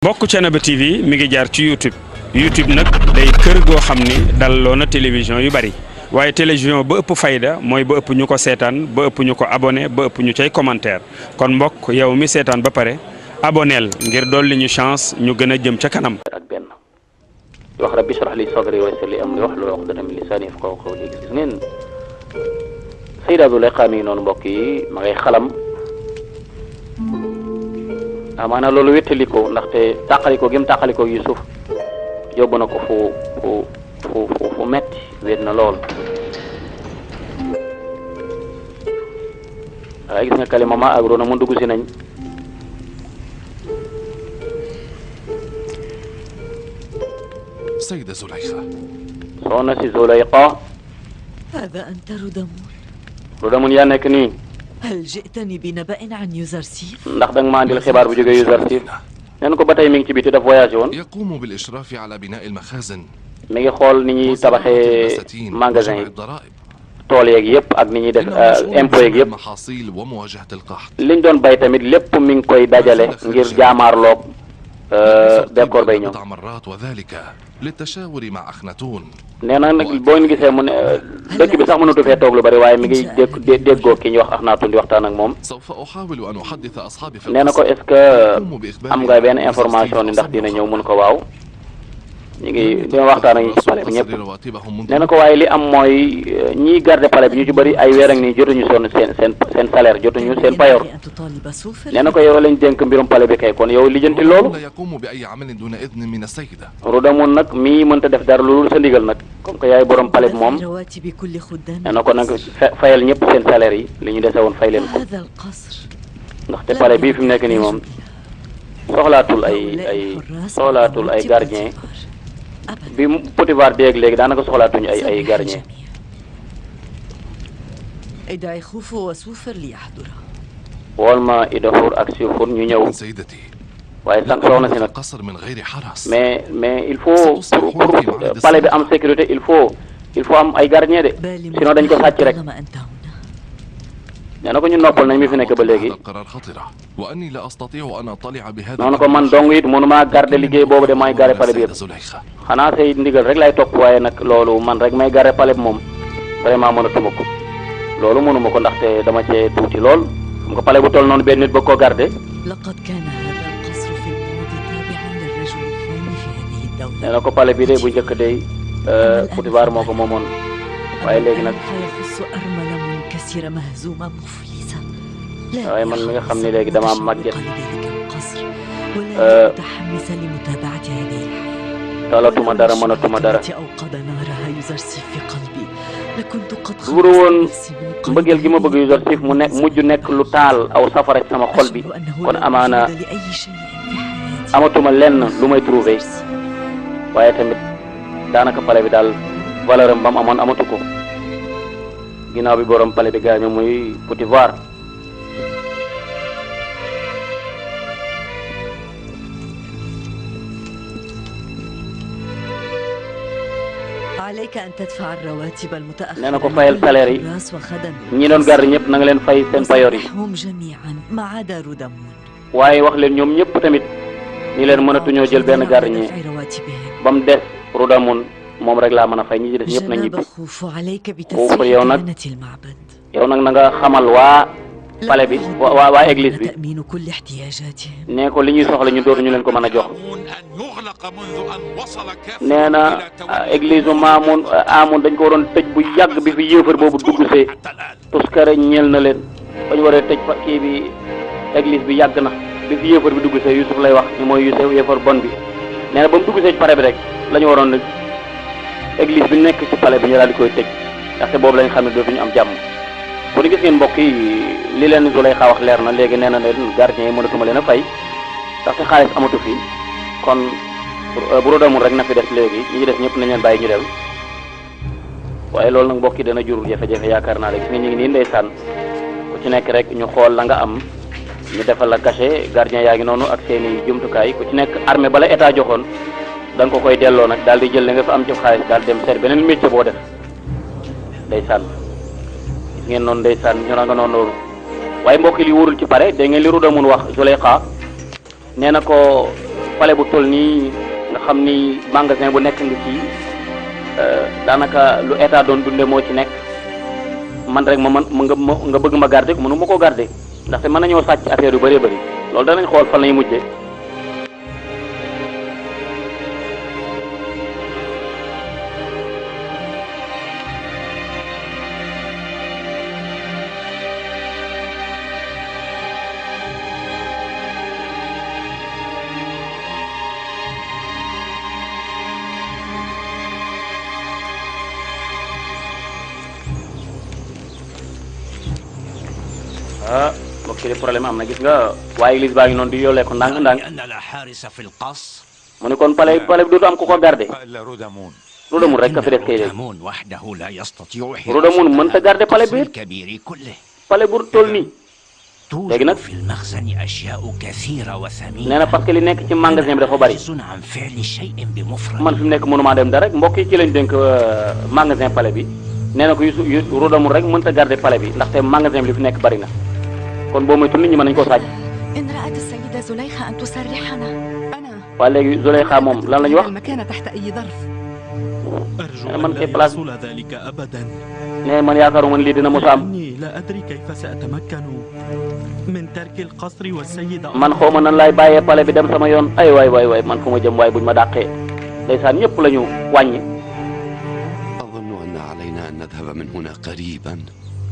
mbokk Thiénaba TV mi ngi jaar ci YouTube nag day kër goo xam ni dalloo na télévision yu bari waaye télévision ba ëpp fayda mooy ba ëpp ñu ko seetaan ba ëpp ñu ko abonné ba ëpp ñu cay commentaire kon mbokk yow mi seetaan ba pare aboneel ngir dolli ñu chance ñu gën a jëm ca kanam. ak benn wax rabbi shrah li sadri wa yassir li amri wahlul uqdatan min lisani yafqahu qawli. gis ngeen Sayda Zuleyxa mi noonu mbokk yi ma ngay xalam. amaana loolu wéttaliko ndaxte tàqaliko gi mu tàqaliko Yusuf yóbbu na ko fu metti wét na lool waaye gis nga kalima ma ak Rona mu dugg si nañ Sayda Zuleyxa soxna si Zuleyxa هذا أنت Rudamun yaa nekk nii هل جئتني بنبأ عن يوزرسيف؟ ndax danga ma andil xibaar bu jógee Yuzarsif neen ko ba tey mi ngi ci biti daf voyagé woon يقوم بالإشراف على بناء المخازن mi ngi xool ni ñuy tabaxee magasin yi الضرائب tool yeeg yëpp ak ni ñuy def impôt yeeg yëpp المحاصيل ومواجهة القحط liñ doon bay tamit lépp mi ngi koy dajale ngir jaamaarloog bekkoor bay ñëw مرات وذلك للتشاور مع أخناتون nee na nag boo ñu gisee mu ne dëkk bi sax mënatu fee toog lu bari waaye mi ngi déggoo ki ñuy wax Axnaatun di waxtaan ak moom سوف أحاول أن أحدث أصحابي في nee na ko est-ce que am nga benn information ni ndax dina ñëw mun ko waaw ñu ngi dina waxtaan ak ñi ci palais bi ñëpp nee na ko waaye li am mooy ñiy garder palais bi ñu ci bëri ay weer ak nii jotuñu seen salaire jotuñu seen payoor nee na ko yow lañ dénk mbirum palais bi kay kon yow lijjanti loolu يقوم بأي عمل دون إذن من السيدة Rudamun nag mii mënta def dara lu sa ndigal nag comme que yaay borom palais bi moom nee na ko nag fayal ñëpp seen salaire yi li ñu dese woon fay leen ko ndaxte palais bii fi mu nekk nii moom soxlaatul ay gardien bi Potifar déeg léegi daanaka soxlaatuñu ay gardien ادعي خوف وسوفر ليحضر wool ma Idaxuur ak Suufur ñu ñëw سيدتي waaye sax soxna si nag القصر من غير حرس mais il faut pour palais bi am sécurité il faut am ay gardien de sinon dañ ko sàcc rek nee na ko ñu noppal nañ mi fi nekk ba léegi القرار خطرة وأني لا أستطيع أن أطلع بهذا noonu ko man dong it mënumaa garder liggéey boobu de may garder palais bi yëpp زليخة xanaa say ndigal rek lay topp waaye nag loolu man rek may garder palais bi moom vraiment mënatuma ko loolu mënuma ko ndaxte dama cee tuuti lool xam nga palais bu toll noonu benn nit ba koo garder لقد كان هذا القصر في الماضي تابعا للرجل الثاني في هذه الدولة nee na ko palais bi de bu njëkk de Potifar moo ko moomoon waaye léegi nag يخص أرملة منكسرة مهزومة مفلسة waaye man mi nga xam ne léegi dama màgget ذلك القصر ولا متحمسة لمتابعة هذه الحياة talatuma dara mënatuma dara أوقد نارها يزرسي في قلبي لكنت قد buru woon mbëggeel gi ma bëgg Yuzarsif mu nekk mujj nekk lu taal aw safara ci sama xol bi kon amaana amatuma lenn lu may trouvé waaye tamit daanaka palais bi daal valeur am ba mu amoon amatu ko ginnaaw bi borom palais bi gaañu muy Potifar عليك أن تدفع الرواتب المتأخرة nee na ko fayal salaire yi للحراس وخدم ñi doon garder ñëpp na nga leen fay seen payoor yi وصلحهم جميعا ما عدا رودمون waaye wax leen ñoom ñëpp tamit ñi leen mënatuñoo jël benn gardien دفع رواتبهم ba mu des Rudamun moom rek laa mën a fay ñi ci des ñëpp na جناب ñibbi خوف عليك خوف بتسوية يونك. أمانة المعبد yow nag na nga xamal waa palais bi waa église bi تأمين كل احتياجاتهم nee ko li ñuy soxla ñu dootuñu leen ko mën a jox أن يغلق منذ أن وصل كافر nee na église u Amun dañ ko waroon tëj bu yàgg bi fi yéefar boobu dugg see حتى الآن. tuskare ñeel na leen ba ñu waree tëj fa kii bi église bi yàgg na bi fi yéefar bi dugg see Yusuf lay wax ni mooy Yusuf yéefar bon bi nee na ba mu dugg see ci palais bi rek la ñu waroon nag église bi nekk ci palais bi ñu daal di koy tëj ndaxte boobu lañ xam ne dootuñu am jàmm bu ñu gis ngeen mbokk yi li leen Zuleyxa wax leer na léegi nee na leen gardien yi mënatuma leen a fay ndaxte xaalis amatu fi kon bu Rudamun rek na fi des léegi ñi ci des ñëpp nañ leen bàyyi ñu dem waaye loolu nag mbokk yi dana jur jafe-jafe yaakaar naa la gis nga ñu ngi nii ndeysaan ku ci nekk rek ñu xool la nga am ñu defal la cachet gardien yaa ngi noonu ak seen i jumtukaay ku ci nekk armée bala état joxoon da nga ko koy delloo nag daal di jël li nga fa am ci xaalis daal dem seet beneen métier boo def ndeysaan gis ngeen noonu ndeysaan ñu nga noonu loolu waaye mbokk yi li wóorul ci pare da ngeen li Rudamun wax Zuleyxa nee na ko palais bu toll nii nga xam ni magasin bu nekk nga ci daanaka lu état doon dunde moo ci nekk man rek ma nga bëgg ma garder ko mënu ma koo garder ndaxte mën nañoo sàcc affaire yu bëree bëri loolu danañ xool fan lañuy mujjee. mbokk yi problème am na gis nga waaye église baa ngi noonu di yoolee ko ndànk-ndànk mu ne kon palais bi dootu am ku ko garder Rodamun rek ka fi def kay léegi Rodamun mën ta garder palais bi palais bu toll nii léegi nag nee na parce que li nekk ci magasin bi dafa bari man fi mu nekk mënumaa dem dara rek mbokk yi ci lañ dénk magasin palais bi nee na ko Rodamun rek mën ta garder palais bi ndaxte magasin bi li fi nekk bari na kon boo moytuwul nit ñi mën nañu koo sàcc. waaye léegi Zuleyxa moom lan la ñu wax. man kay place nee man yaakaaruma lii dina mos a am. man xaw ma nan laay bàyyee palais bi dem sama yoon ay waay man fu ma jëm waay buñ ma dàqee ndeysaan ñëpp la ñu wàññi.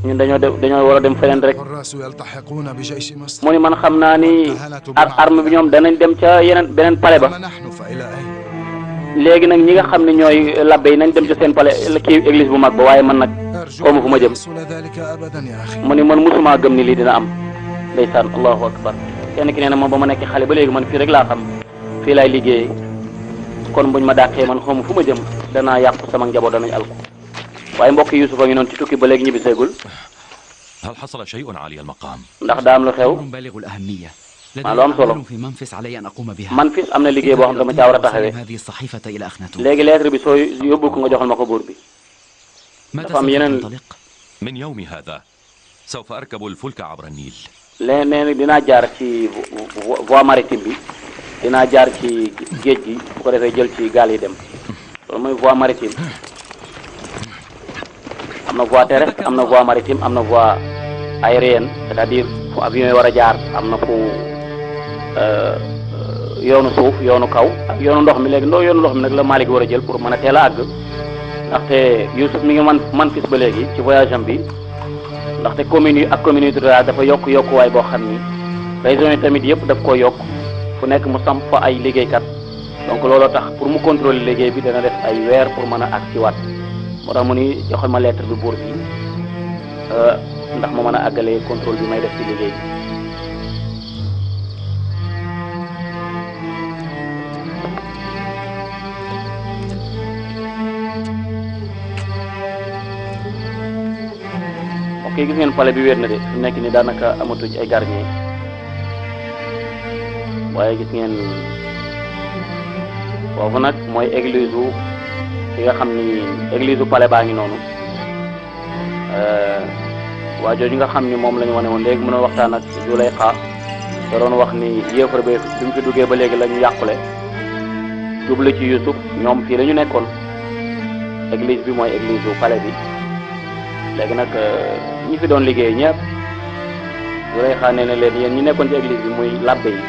ñun dañoo war a dem feneen rek mu ni man xam naa ni arme bi ñoom danañ dem ca beneen palais ba léegi nag ñi nga xam ne ñooy labbe yi nañ dem ca seen palais kii église bu mag ba waaye man nag xaw ma fu ma jëm mu ni man musuma gëm ni lii dina am ndeysaan allahu akbar kenn ki nee na moom ba ma nekk xale ba léegi man fii rek laa xam fii laay liggéeyee kon buñ ma dàqee man xaw ma fu ma jëm danaa yàqu sama njaboot danañ alko waaye mbokk Yuusuf a ngi noonu ci tukki ba léegi ñibbi seegul ndax daa am lu xew maa lu am solo Memphis am na liggéey boo xam dama caa war a taxawee léegi lettre bi soo yóbbul ko nga joxal ma ko buur bi dafa am yeneen léeg-léeg dinaa jaar ci voie maritime bi dinaa jaar ci géej gi bu ko defee jël ci gaal yi dem loolu mooy voie maritime. am na voie terrestre am na voie maritime am na voie aérienne c'est-à-dire fu avion yi war a jaar am na fu yoonu suuf yoonu kaw ak yoonu ndox mi léegi yoonu ndox mi nag la Malick war a jël pour mën a teel a àgg ndaxte Youssouf mi ngi Memphis ba léegi ci voyage am bi ndaxte communes yi ak communauté rurale dafa yokkuwaay boo xam ni régions yi tamit yëpp daf koo yokk fu nekk mu samp fa ay liggéeykat donc looloo tax pour mu contrôler liggéey bi dana def ay weer pour mën a àgg ci waat moo tax mu ni joxal ma lettre bi buur bi ndax ma mën a àggale contrôle bi may def ci liggéey bi. ok gis ngeen palais bi wér na de fi nekk ni daanaka amatuñ ay gardien waaye gis ngeen foofu nag mooy église u fi nga xam ni église u palais baa ngi noonu waa jooju nga xam ni moom la ñu wane woon léegi mën a waxtaan ak Zuleyxa da doon wax ni yéefar bi mu fi duggee ba léegi la ñu yàqule jublu ci Youssouf ñoom fii la ñu nekkoon église bi mooy église u palais bi léegi nag ñi fi doon liggéey ñëpp Zuleyxa nee na leen yéen ñi nekkoon ci église bi muy labbe yi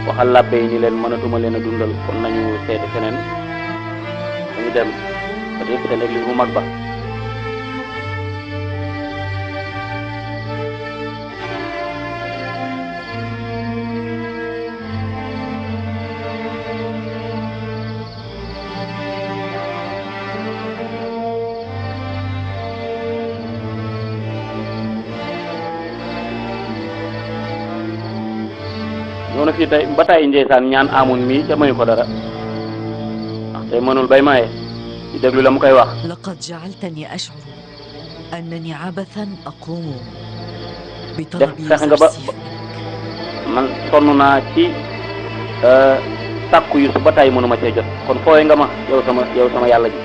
waxal labbe yi ni leen mënatuma leen a dundal kon nañu seeti feneen dañu dem peut-être seen église bu mag ba. noonu fii tey ba tey ndeysaan ñaan amun mi ca mayu ko dara ndax tey mënul bay maye di déglu la mu koy wax laqad ja'altani ash'uru annani abathan aqumu bi talabi fexe nga ba man sonn naa ci sàkku Yuusuf ba tey mënuma cee jot kon fooy nga ma yow sama yàlla ji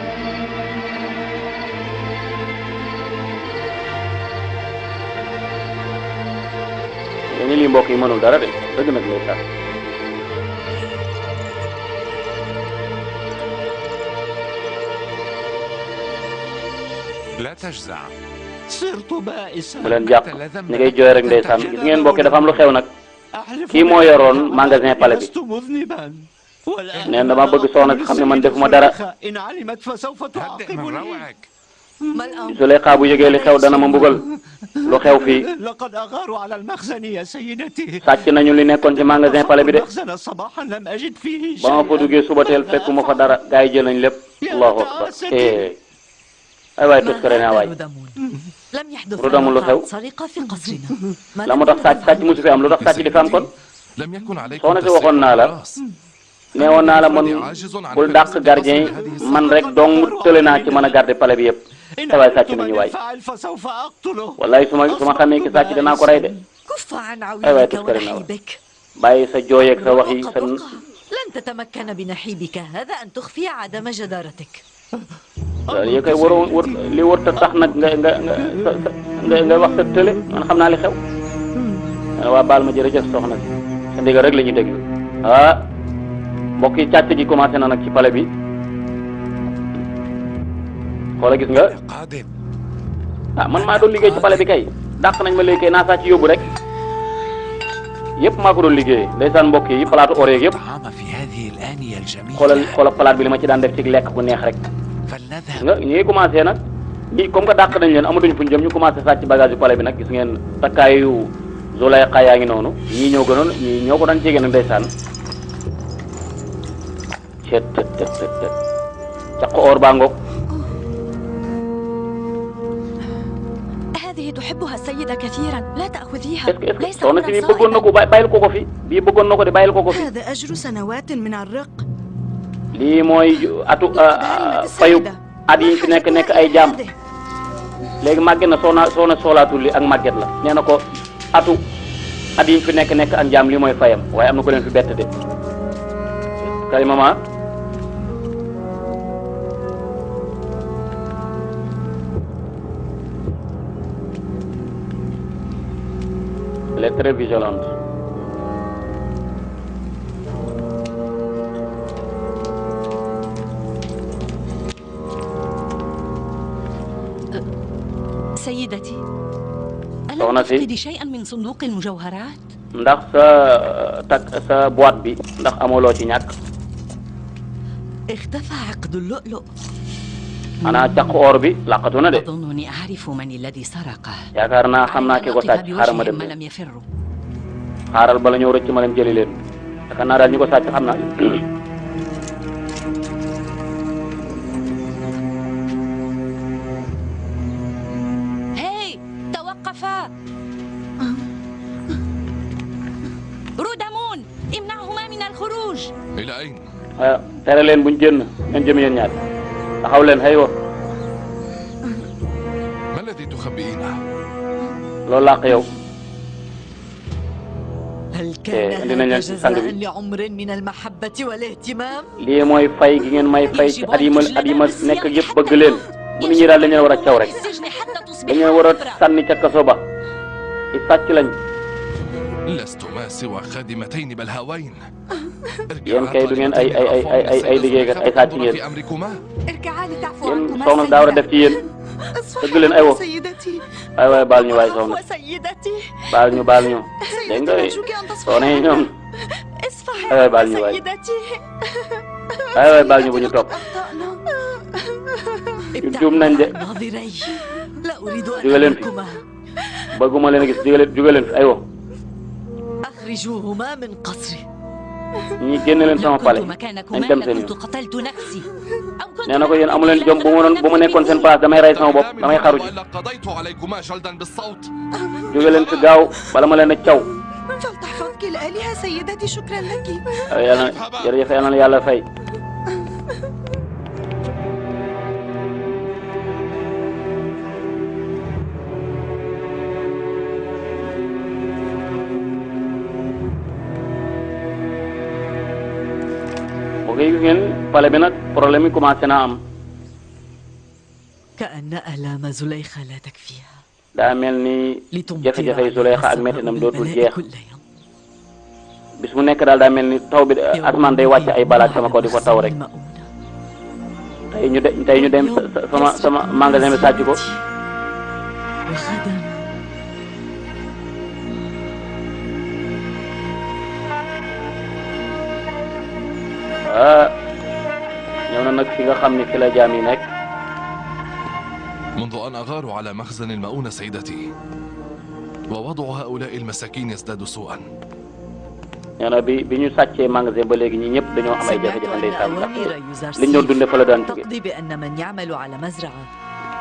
ni lii mbokk yi mënul dara de dëgg nag lay sax لا تجزع. صرت بائسا. bu leen jàq ni ngay jooy rek ndeysaan gis ngeen mbokk yi dafa am lu xew nag kii moo yoroon magasin palais bi لست مذنبا. والآن neen dama bëgg soxna si xam ne man defuma dara إن علمت فسوف هدئ من تعاقبني. روعك. ما الأمر؟ Zuleyxa bu yëgee li xew dana ma mbugal lu xew fii لقد أغاروا على المخزن يا سيدتي. sàcc nañu li nekkoon ci magasin palais bi de المخزن صباحا لم أجد فيه ba ma fa duggee suba teel fekkuma fa dara gars yi jël nañ lépp allahu akbar ay waay toskare naa waay رودامون لم يحدث رودامون لو أي خew سرقة في قصرنا. ما la mu tax sàcc musu fi am lu tax sàcc di fi am kon لم يكن عليكم soxna si تسريب waxoon naa la الحراس. neewoon naa la man bul dàq gardien yi man rek dong tële naa ci mën a garder palais bi yëpp إن ay waay علمت sàcc من nañu waay الفاعل فسوف أقتله. wallaay su ma xamee ki sàcc danaa ko rey de كف عن أيوة، عويلك تذكرين أول. ونحيبك. bàyyi sa jooy ak sa wax yi sa وقد وقع. لن تتمكن بنحيبك هذا أن تخفي عدم جدارتك. yi koy war li wër ta tax nag nga wax sa tële man xam naa li xew waa baal ma jërëjëf soxna si sa ndigal rek la ñuy déglu ah mbokk yi càcc gi commencé na nag ci palais bi xoola gis nga قادم. ah man maa doon liggéey ci palais bi kay dàq nañ ma léegi kay naa sàcc yóbbu rek yëpp maa ko doon liggéey ndeysaan mbokk yi palaatu oreeg yëpp طعام في هذه الآنية الجميلة. xoolal palaat bi li ma ci daan def ci lekk bu neex rek فلنذهب. nga ñi ngi commencé nag ñi comme que dàq nañ leen amatuñ fuñ jëm ñu commencé sàcc bagage yu palais bi nag gis ngeen takkaayu Zuleyxa yaa ngi noonu ñii ñoo gënoon ñii ñoo ko daan jege nag ndeysaan cet caq or baa ngoog هذه تحبها السيدة كثيرا لا تأخذيها. est-ce que ليس soxna si أمرا bii bëggoon na ko bàyyil ko ko fi bii bëggoon na ko de bàyyil ko ko fi هذا أجر سنوات من الرق. lii mooy atu fayu at yi fi nekk ay jaam léegi màgget na soxna soolaatul li ak màgget la nee na ko atu at yi fi nekk ak jaam lii mooy fayam waaye am na ko leen fi bett de kay mama elle est très vigilante. سيدتي soxna ألم si تفقدي شيئا من صندوق المجوهرات؟ ndax sa boîte bi ndax amuloo ci ñàkk اختفى عقد اللؤلؤ. xanaa caq or bi laqatu na de أظنني أعرف من الذي سرقه. yaakaar naa xam naa ki ko sàcc xaaral ma dem ما لم يفروا. xaaral bala ñëw rëcc ma dem jëli leen yaakaar naa daal ñi ko sàcc xam naa هاي توقفا. رودامون امنعهما من الخروج. إلى أين؟ tere leen buñ génn ngeen jëm yéen ñaar taxaw leen xëy ما الذي تخبئينه؟ loolu làq yow هل كان عندنا هذا ناس جزاء ساندويتش. لعمر من المحبة والاهتمام؟ lii mooy fay gi ngeen may fay ci at yi ma nekk yëpp bëgg leen bu nit ñi daal dañu war a caw rek في السجن حتى تصبح dañu war a طفرة. sànni ca kaso ba i sàcc lañ لستما سوى خادمتين بلهاوين. yéen kay du ngeen ay liggéeykat ay sàcc ngeen في أمركما. ارجعا لتعفو yéen عنكما soxna daa war a def ci yéen dëgg leen aywa سيدتي. ay waay baal ñu waay soxna وسيدتي baal ñu dégg nga أرجوك أن تصفحي soxna yi ñoom اصفحي ay waay baal ñu waay سيدتي. ay waay baal ñu bu ñu topp أخطأنا. juum nañ de ناظري لا أريد أن jóge leen fi أراكما. bëgguma leen a gis jóge leen fi aywa أخرجوهما من قصري. ñi génne leen sama لو pale كنت nañ مكانكما dem seen لكنت yoon قتلت نفسي. أو كنت nee na ko yéen amu leen jom bu ma nekkoon seen place damay rey sama bopp damay xaru ji وإلا قضيت عليكما جلدا بالصوت. jóge leen fi gaaw bala ma leen a caw فلتحفظك الآلهة سيدتي. شكرا لك. yàlla jërëjëf yàlla na yàlla fay ok gis ngeen pale bi nag problème yi commencé naa am كأن آلام زليخة لا تكفيها. daa mel ni لتمطر jafe-jafe yi عليها Zuleyxa ak السماء mettinam dootul بالبلاء jeex كل يوم. bis mu nekk daal daa mel ni taw bi asamaan day wàcc ay balaak sama kaw di ko taw rek مؤونة. tey ñu dem sama magasin bi sàcc ko. وغدا ñëw na nag fi nga xam ne fi la jaam yi nekk. منذ أن أغاروا على مخزن المؤونة سيدتي ووضع هؤلاء المساكين يزداد سوءا. nee na bi ñu sàccee magasin ba léegi ñi ñëpp dañoo am ay jafe-jafe ndeysaan ndax أوامر يوزرسيف liñ doon dundee fa la daan jóge. تقضي بأن من يعمل على مزرعة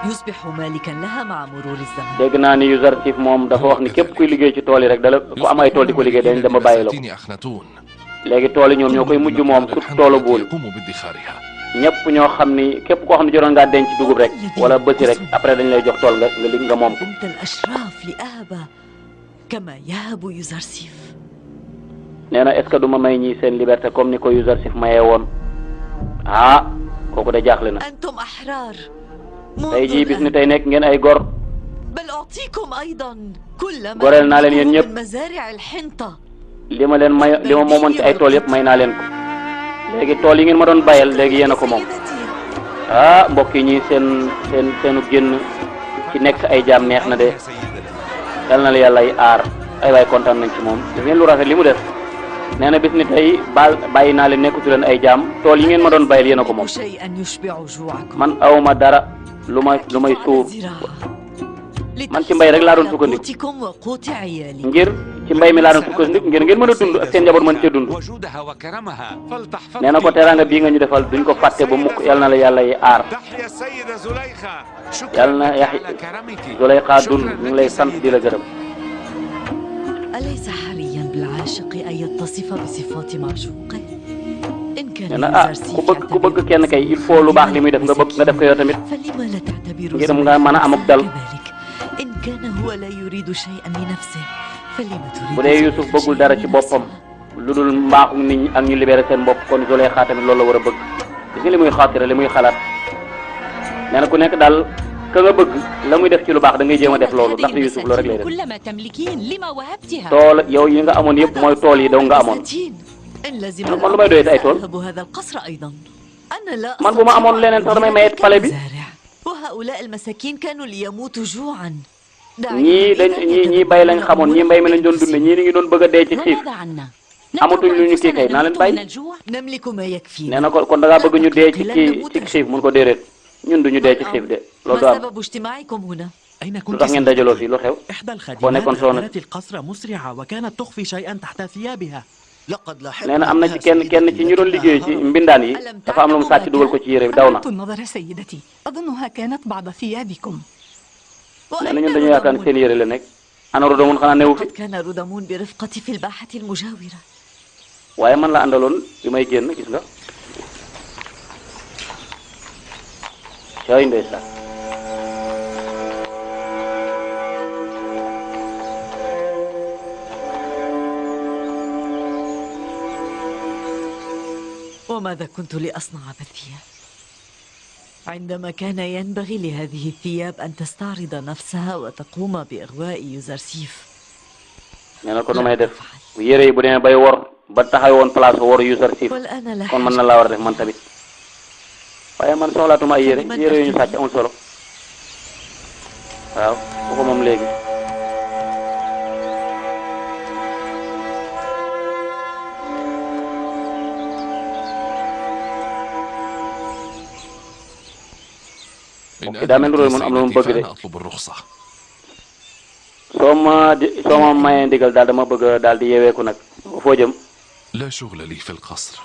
يصبح مالكا لها مع مرور الزمن. dégg naa ni Yuzarsif moom dafa wax ni képp kuy liggéey ci tool yi rek dala ku am ay tool di ko liggéey dañ dama bàyyi la ko. أخناتون léegi tool yi ñoom ñoo koy mujj moom surtout toolu bool يقوم بادخارها. ñëpp ñoo xam ni képp koo xam ne jotoon ngaa denc dugub rek wala bësi rek après dañ lay jox tool nga moom ko. أنت الأشراف لأهبة كما يهب يوزرسيف. nee na est-ce que du ma may ñii seen liberté comme ni ko Yuzarsif mayee woon ah kooku de jaaxle na. أنتم أحرار. tey jii bis ni tey nekk ngeen ay gor. بل أعطيكم أيضا كل ما goreel naa leen yéen ñëpp من مزارع الحنطة. li ma moomoon ci ay tool yëpp may naa leen ko léegi tool yi ngeen ma doon bayal léegi yéen a ko moom. ah mbokk yi ñii seenu génn ci nekk ay jaam neex na de yal na la yàlla ay aar ay waay kontaan nañ ci moom def ngeen lu rafet li mu def nee na bis ni tey bàyyi naa leen nekkatu leen ay jaam tool yi ngeen ma doon bayal yéen a ko moom. شيئا يشبع جوعكم. man awma dara lu may suur man ci mbay rek laa doon sukkandiku قوتكم وقوت عيالي. ngir ci mbay mi laa doon sukkandiku ngir ngeen mën a dund ak seen njaboot mën cee dund. وجودها وكرمها فلتحفظ. nee na ko teraanga bii nga ñu defal duñ ko fàtte ba mukk yal na la yàlla yi aar. تحيا السيدة زليخة. yal na شكرا yaxi على كرمك. Zuleyxa dund ñu ngi lay sant di la gërëm. أليس حريا بالعاشق أن يتصف بصفات معشوقه؟ إن كان nee na ah ku bëgg kenn kay il faut lu baax li muy def nga def ko yow tamit فلما لا تعتبر ngir nga mën a am ak dal. كذلك؟ إن كان هو لا يريد شيئا لنفسه فلما تريد bu dee Yuusuf bëggul dara ci boppam lu dul mbaaxu nit ñi ak ñu libéré seen bopp kon Zuleyxa tamit loolu la war a bëgg gis nga li muy xaatira li muy xalaat nee na ku nekk daal ka nga bëgg la muy def ci lu baax da ngay jéem a def loolu ndax Yuusuf loolu rek lay def. كل ما تملكين لما وهبتها. tool yow yi nga amoon yëpp mooy tool yi daw nga amoon. إن لازم man lu may doyee ay tool أذهب هذا القصر أيضا. أنا لا man bu ma amoon leneen sax damay mayet pale bi. وهؤلاء المساكين كانوا ليموتوا جوعا. ñii bay lañ xamoon ñii mbay mi lañ doon dunde ñii ni ngi doon bëgg a dee ci xiif amatuñ lu ñu kii kay naa leen bàyyi. نملك ما يكفي. nee na ko kon da ngaa bëgg ñu dee ci xiif mun ko déedéet ñun duñu dee ci xiif de loolu du ما am. سبب اجتماعكم هنا؟ أين lu كنت tax ngeen dajaloo fii lu xew إحدى boo الخادمات nekkoon soxna دخلت القصر مسرعة وكانت تخفي شيئا تحت ثيابها. لقد nee na am na ci kenn ci ñu doon liggéey ci mbindaan yi dafa am lu mu sàcc dugal ko ci yére bi daw na. أردت النظر سيدتي أظنها كانت بعض ثيابكم. nee na ñun dañu yaakaar seen yére la nekk ana Rudamun xanaa newu fi قد كان رودامون برفقتي في الباحة المجاورة. waaye man la àndaloon bi may génn gis nga cay ndeysaan. وماذا كنت لأصنع بالثياب؟ عندما كان ينبغي لهذه الثياب أن تستعرض نفسها وتقوم بإغواء يوزرسيف. nee na ko nu may def yére yi bu demee bay wor ba taxaw woon place wor Yuzarsif والآن لا kon man na laa war a def man tamit waaye man soxlaatuma ay yére yu ñu sàcc amul solo waaw bu ko moom léegi. daa mel ni loolu am na lu mu bëgg de أطلب الرخصة. soo ma mayee ndigal daal dama bëgg daal di yeeweeku nag foo jëm. لا شغل لي في القصر.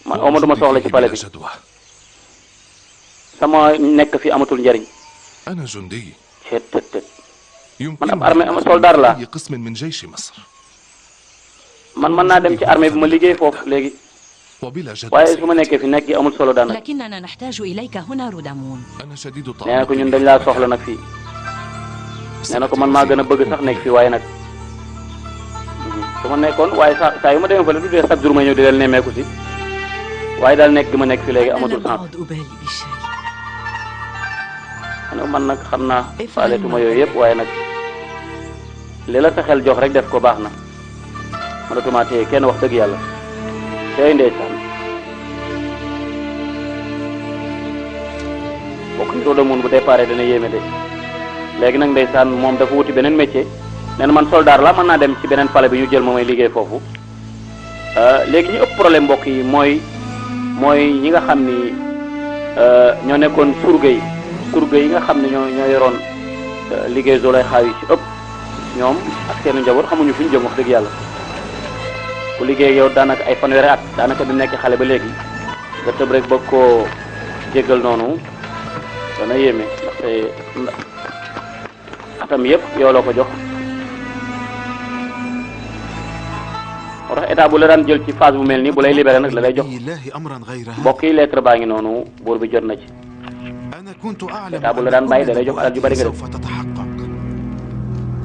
man amatuma soxla ci pale bi جدوى. sama nekk fi amatul njariñ. أنا جندي. man ab يمكنني armée أن soldat أكون la في قسم من جيش مصر. man mën naa dem ci armée bi ma liggéey foofu léegi وبلا جدوى. waaye su ma nekkee fi nekk gi amul solo daanaka. لكننا نحتاج إليك هنا رودامون. أنا شديد nee na ko الطعام. ñun dañ laa soxla nag fii nee na ko man maa gën a bëgg sax nekk fii waaye nag su ma nekkoon waaye saa yu ma demee fële du dee chaque jour ma ñëw di leen nemmeeku si waaye daal nekk gi ma nekk fii léegi أنا amatul لم sens. أعد أبالي بالشيء. man nag xam naa faaleetuma yooyu yëpp waaye nag li la sa xel jox rek def ko baax na mënatuma téye kenn wax dëgg yàlla tey ndeysaan yi Rodamoun bu départ dana yéeme de léegi nag ndeysaan moom dafa wuti beneen métier nee na man soldat la mën naa dem ci beneen palais bi ñu jël ma may liggéey foofu léegi ñu ëpp problème mbokk yi mooy ñi nga xam ni ñoo nekkoon surga yi nga xam ne ñoo yoroon liggéey Zulaykha yi ci ëpp ñoom ak seen njaboot xamuñu fu ñu jëm wax dëgg yàlla ku liggéey yow daanaka ay fanweeri at daanaka bi nekk xale ba léegi nga tëb rek bëgg koo jéggal noonu dana yéeme ndaxte atam yëpp yow la ko jox moo tax état bu la daan jël ci phase bu mel nii bu lay libéré nag la lay jox mbokk yi lettre baa ngi noonu buur bi jot na ci état bu la daan bàyyi da lay jox alal ju bari nga def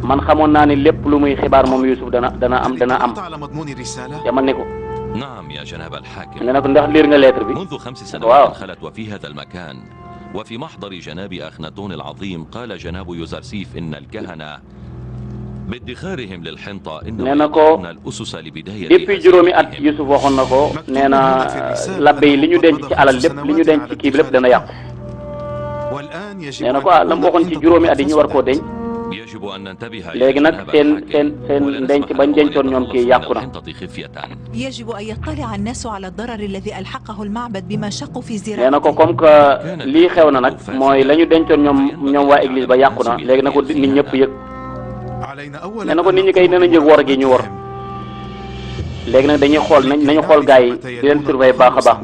man xamoon naa ni lépp lu muy xibaar moom Youssouf dana am te man ne ko نعم يا جناب الحاكم. ne na ko ndax liir nga lettre bi منذ 5 سنوات خلت وفي هذا المكان وفي محضر جناب أخناتون العظيم قال جناب يوزرسيف إن الكهنة بادخارهم للحنطة إنهم يضعون الأسس لبداية depuis juróomi at Youssouf waxoon na ko nee na labbe yi li ñu denc ci alal lépp li ñu denc ci kii bi lépp dana yàqu nee na ko la mu waxoon ci juróomi at yi ñu war koo denc léegi nag seen denc bañ dencoon ñoom kii yàqu na. يجب أن يطلع الناس على الضرر الذي ألحقه المعبد بما شقوا في زراعته. nee na ko comme que lii xew na nag mooy la ñu dencoon ñoom waa église ba yàqu na léegi na ko nit ñëpp yëg nee na ko nit ñi kay dinañ yëg wor gi ñu wor léegi nag dañuy xool nañu xool gars yi di leen surveiller baax a baax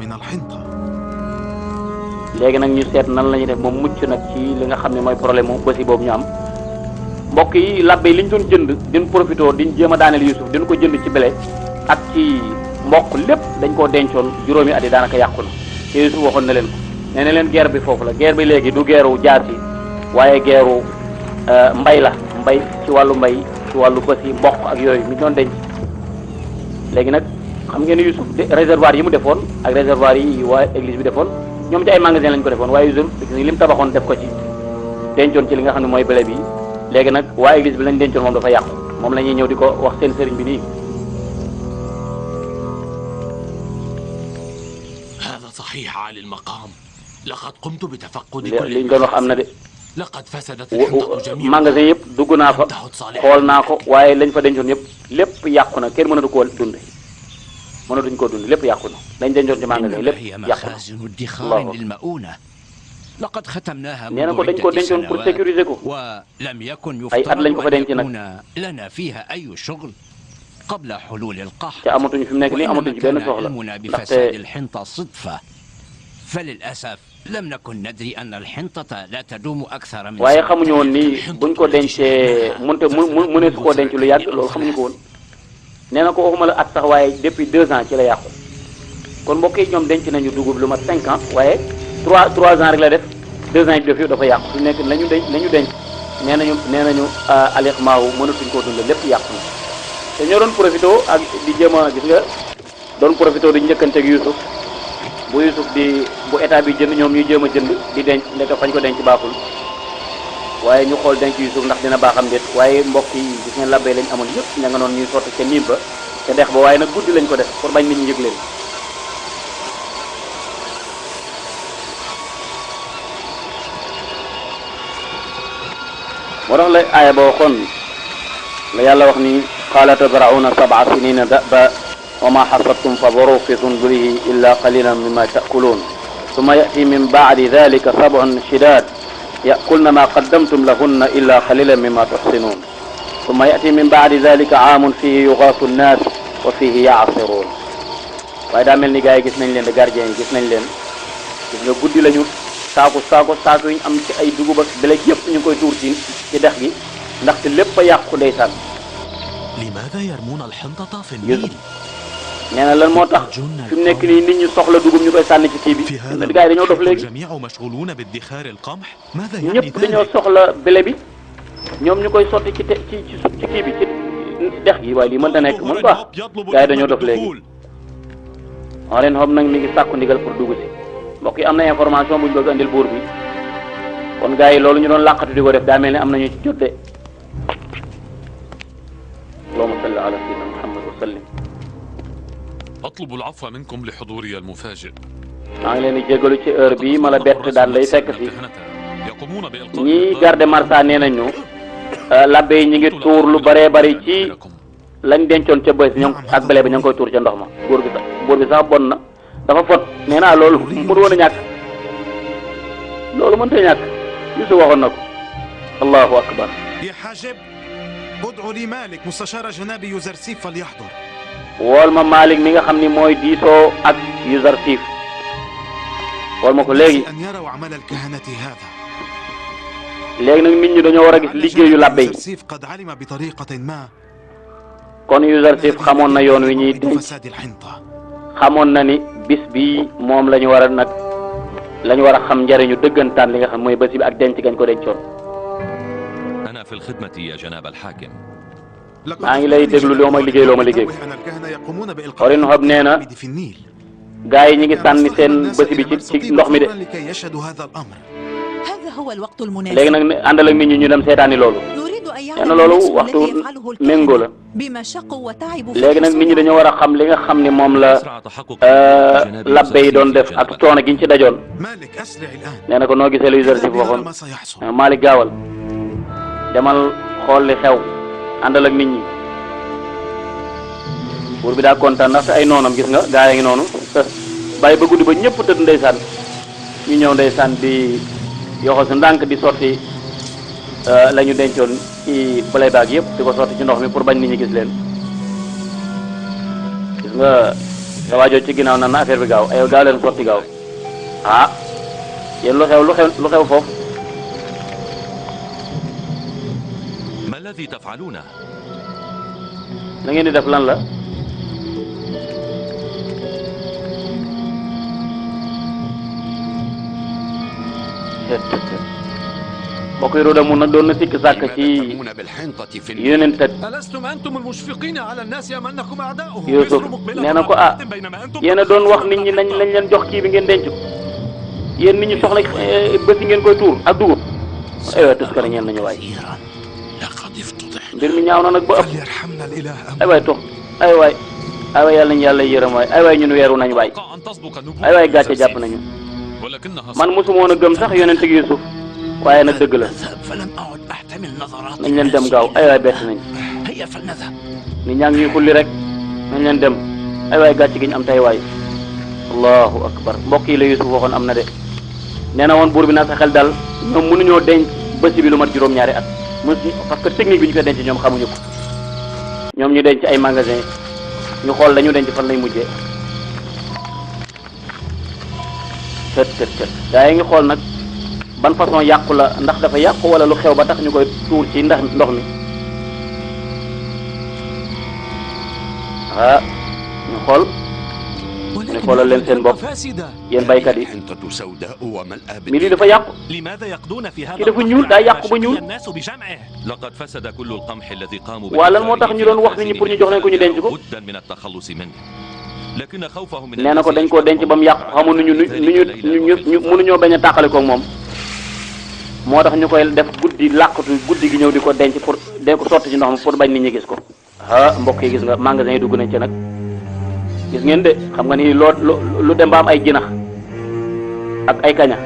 léegi nag ñu seet nan la ñuy def moom mucc nag ci li nga xam ne mooy problème mu bési boobu ñu am. mbokk yi labbe yi li ñu doon jënd din profité diñ jéem a daaneel Youssouf din ko jënd ci bele ak ci mboq lépp dañ koo dencoon juróomi at yi daanaka yàqu na te Youssouf waxoon na leen ko nee na leen guerre bi foofu la guerre bi léegi du guerru jaasi waaye guerru mbay la mbay ci wàllu mbay ci wàllu bës yi mboq ak yooyu mi doon denc léegi nag xam ngeen ne Youssouf réservoir yi mu defoon ak réservoir yi waa église bi defoon ñoom ci ay magasin lañ ko defoon waaye Youssouf li mu tabaxoon def ko ci dencoon ci li nga xam ne mooy bele bi léegi nag waa église bi lañ dencoon moom dafa yàqu moom la ñuy ñëw di ko wax seen sëriñ bi nii. هذا صحيح عالي المقام لقد قمت بتفقد liñ doon wax am na de. لقد فسدت الحنطة جميعا. magasin yëpp dugg naa fa xool naa ko waaye lañ fa dencoon yëpp lépp yàqu na kenn mënatu koo dund mënatuñ koo dund lépp yàqu na lañ dencoon ci magasin lépp yàqu na. لقد ختمناها nee na ko dañ ko dencoon pour sécuriser ko ولم يكن ay at lañ ko fa denc nag لنا فيها أي شغل قبل حلول القحط te amatuñ fi mu nekk nii amatuñ ci benn soxla بفساد الحنطة صدفة فللأسف لم نكن ندري أن الحنطة لا تدوم أكثر من waaye xamuñu woon ni buñ ko dencee mënees koo denc lu yàgg loolu xamuñu ko woon nee na ko waxuma la at sax waaye depuis 2 ans ci la yàqu kon mbokk yi ñoom denc nañu dugub lu mat 5 ans waaye 3 ans rek la def 2 ans yi def dafa yàqu su nekk lañu denc nee nañu Alex Maaw mënatuñ koo dund lépp yàqu na te ñoo doon profité ak di jéem a gis nga doon profité di njëkkanteeg Youssouf bu Youssouf bu état bi jënd ñoom ñuy jéem a jënd di denc ndek fañ ko denc baaxul waaye ñu xool denc Youssouf ndax dina baaxam déet waaye mbokk yi gis ngeen labbee lañ amoon yëpp ña nga noonu ñuy sotti ca niim ba ca dex ba waaye nag guddi lañ ko def pour bañ nit ñi yëg leen. moo tax la aaya ba waxoon la yàlla wax ni qaala tazra'uuna 7 siniina da'ba wa ma hasadtum fadharu fi sunbulihi illa qalilan mimma ta'kuluun thumma ya'ti min ba'di dhalika 7 shidaad ya'kulna ma qaddamtum lahunna illa qalilan mimma tuhsinuun thumma ya'ti min ba'di dhalika 'aamun fihi yughaasu an-naas wa fihi ya'siruun waaye daa mel ni gars yi gis nañ leen de gardien yi gis nañ leen gis nga guddi lañu saako yi ñu am ci ay dugub ak beleg yëpp ñu koy tuur ci dex gi ndaxte lépp a yàqu ndeysaan. لماذا يرمون الحنطة في النيل؟ nee na lan moo tax fi mu nekk nii nit ñi soxla dugub ñu koy sànni ci kii bi. gars yi dañoo dof léegi. الجميع مشغولون بادخار القمح. ماذا يعني ذلك؟ ñëpp dañoo soxla bele bi ñoom ñu koy sotti ci kii bi ci dex gi waaye lii mën na nekk mën baax gars yi dañoo dof léegi. wax leen xob nag mi ngi sàkku ndigal pour dugg si mbokk yi am na information bu ñu bëgg andil buur bi kon gars yi loolu ñu doon làqatu di ko def daa mel ne am nañu ci jot de. اللهم صل على سيدنا محمد وسلم. أطلب العفو منكم لحضوري المفاجئ. maa ngi leen di jégalu ci heure bii ma la bett daal lay fekk si ñi garde marsa nee nañu labbe yi ñi ngi tuur lu bëree bëri ci lañ dencoon ca bës ñoom ak bele ba ña ngi koy tuur ca ndox ma buur bi sax bon na dafa fot nee naa loolu mënu woon a ñàkk loolu mënta ñàkk Yuusuf waxoon na ko allahu akbar. يا حاجب ادعوا لي مالك مستشار جناب يوزرسيف فليحضر. wool ma Malik mi nga xam ni mooy diisoo ak Yuzarsif wool ma ko léegi. أن يروا عمل الكهنة هذا. léegi nag nit ñi dañoo war a gis liggéeyu labbe yi. يوزرسيف قد علم بطريقة ما. kon Yuzarsif xamoon na yoon wi ñuy denc xamoon na ni bis bi moom la ñu war a nag la ñu war a xam njëriñu dëggantaan li nga xam mooy bés bi ak denc gañ ko dencoon. أنا في الخدمة يا جناب الحاكم. maa ngi lay déglu loo ma liggéey loo ma liggéey. Xorin Xob nee na gaa yi ñi ngi sànni seen bés bi ci ndox mi de. léegi nag àndal ak nit ñi ñu dem seetaani loolu. nee na loolu waxtu méngoo la. léegi nag nit ñi dañoo war a xam li nga xam ni moom la labbe yi doon def ak coono giñ ci dajoon. nee na ko noo gisee lu Yuzarsif waxoon Malik gaawal demal xool li xew àndal ak nit ñi. buur bi daa kontaan ndax ay noonam gis nga gaa yi ngi noonu bàyyi ba guddi ba ñëpp tëdd ndeysaan ñu ñëw ndeysaan di yoxo su ndànk di sotti la ñu dencoon ci playback yëpp di ko sotti ci ndox mi pour bañ nit ñi gis leen. gis nga sa waajoo ci ginnaaw nan na affaire bi gaaw ay gaaw leen sotti gaaw ah yéen lu xew foofu. ما الذي تفعلونه؟ la ngeen di def lan la. mbokk yi Rodamoun nag doon na sikk sàkk ci yonent ak Yuusuf nee na ko ah yéen a doon wax nit ñi nañ leen jox kii bi ngeen denc ko yéen nit ñi soxla bés yi ngeen koy tuur ak dugub aywa tëskare ñeen nañu waay mbir mi ñaaw na nag ba ëpp ay waay tox ay waay yàlla nañu yàlla yërëm waay ay waay ñun weeru nañ waay ay waay gàcce jàpp nañu man mosuma woon a gëm sax yonent ak Yuusuf waaye nag dëgg la nañ leen dem gaaw ay waay bett nañ ni ñaa ngi ñuy xulli rek nañ leen dem ay waay gàcce gi ñu am tey waay allahu akbar mbokk yi la Yuusuf waxoon am na de nee na woon buur bi naa sa xel dal ñoom mënuñoo denc bés bi lu mat juróom-ñaari at parce que technique bi ñu koy denc ñoom xamuñu ko ñoom ñu denc ay magasin ñu xool lañu denc fan lay mujjee kët gaa yi ngi xool nag ban façon yàqu la ndax dafa yàqu wala lu xew ba tax ñu koy tuur ci ndax ndox mi ah ñu xool ñu xoolal leen seen bopp yéen baykat yi mi lii dafa yàqu ki dafa ñuul daa yàqu ba ñuul waa lan moo tax ñu doon wax nit ñi pour ñu jox leen ko ñu denc ko nee na ko dañ koo denc ba mu yàqu xamuñu ñu mënuñoo bañ a tàqale ko moom moo tax ñu koy def guddi làqatu guddi gi ñëw di ko denc pour de ko sotti ci ndox mi pour bañ nit ñi gis ko ah mbokk yi gis nga magasin yi dugg nañ ci nag gis ngeen de xam nga ni lu dem ba am ay jinax ak ay kaña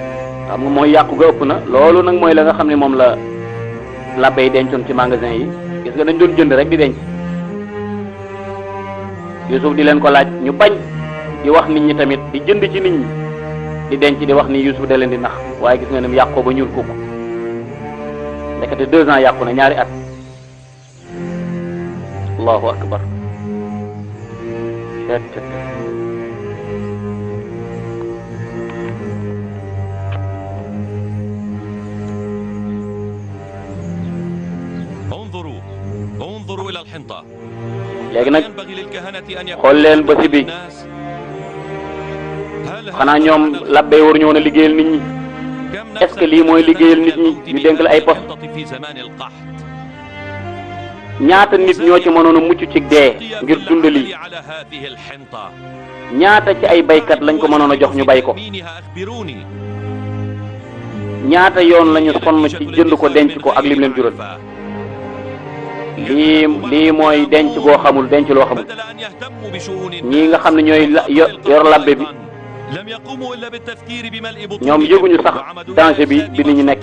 xam nga mooy yàqu ga ëpp na loolu nag mooy la nga xam ne moom la labbe yi dencoon ci magasin yi gis nga dañ doon jënd rek di denc Yuusuf di leen ko laaj ñu bañ di wax nit ñi tamit di jënd ci nit ñi di denc di wax ni Yuusuf da leen di nax waaye gis nga ne mu yàqoo ba ñuul kooku ndekete 2 ans yàqu na ñaari at allahu akbar انظروا إلى الحنطة. léegi nag xool leen bési bi xanaa ñoom labbe waruñu woon a liggéeyal nit ñi est-ce que lii mooy liggéeyal nit ñi ñu dénk la ay poste ñaata nit ñoo ci mënoon a mucc ci dee ngir dundali ñaata ci ay baykat lañ ko mënoon a jox ñu bay ko ñaata yoon lañu sonn ci jënd ko denc ko ak lim leen jural lii mooy denc goo xamul denc loo xamul ñii nga xam ne ñooy yor labbe bi ñoom yëguñu sax danger bi nit ñi nekk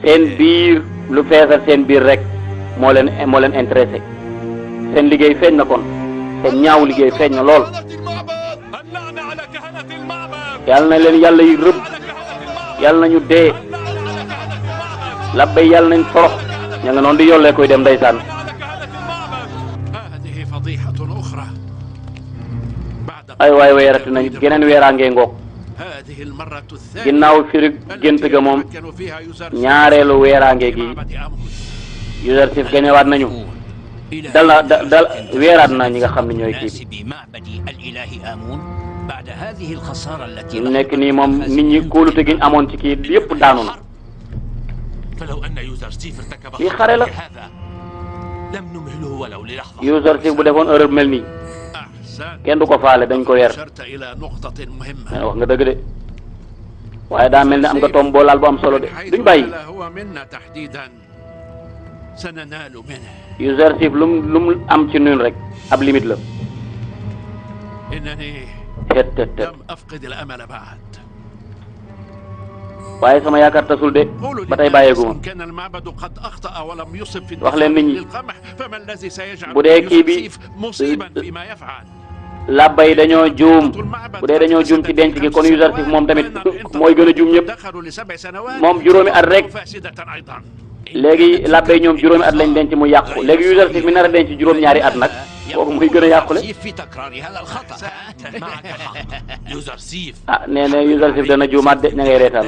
seen biir lu feesal seen biir rek moo leen intéressé seen liggéey feeñ na kon seen ñaaw liggéey feeñ na lool yàlla na leen yàlla yi rëbb yàlla nañu dee labbay yàlla nañ torox ña nga noonu di yollee koy dem ndeysaan ay waay weerati nañ geneen weeraangee ngoog ginnaaw firi gént ga moom ñaareelu weeraange gi Yuzarsif gañewaat nañu dal weeraat na ñi nga xam ne ñooy kii bi ñu nekk nii moom nit ñi kóolute gi ñu amoon ci kii yëpp daanu na lii xare la Yuzarsif bu defoon erreur mel nii kenn du ko faale dañ ko weer wax nga dëgg de waaye daa mel ne am nga tomb boo laal bu am solo de duñ bàyyi Yuzarsif lu mu am ci ñun rek ab limite la waaye sama yaakaar tasul de ba tey bàyyeeguma wax leen nit ñi bu dee kii bi labba yi dañoo juum bu dee dañoo juum ci denc gi kon Yuzarsif moom tamit mooy gën a juum ñëpp moom juróomi at rek léegi labba yi ñoom juróomi at lañ denc mu yàqu léegi Yuzarsif mi nar a denc juróom-ñaari at nag kooku muy gën a yàqule ah nee na Yuzarsif dana juumaat de ña ngay reetaan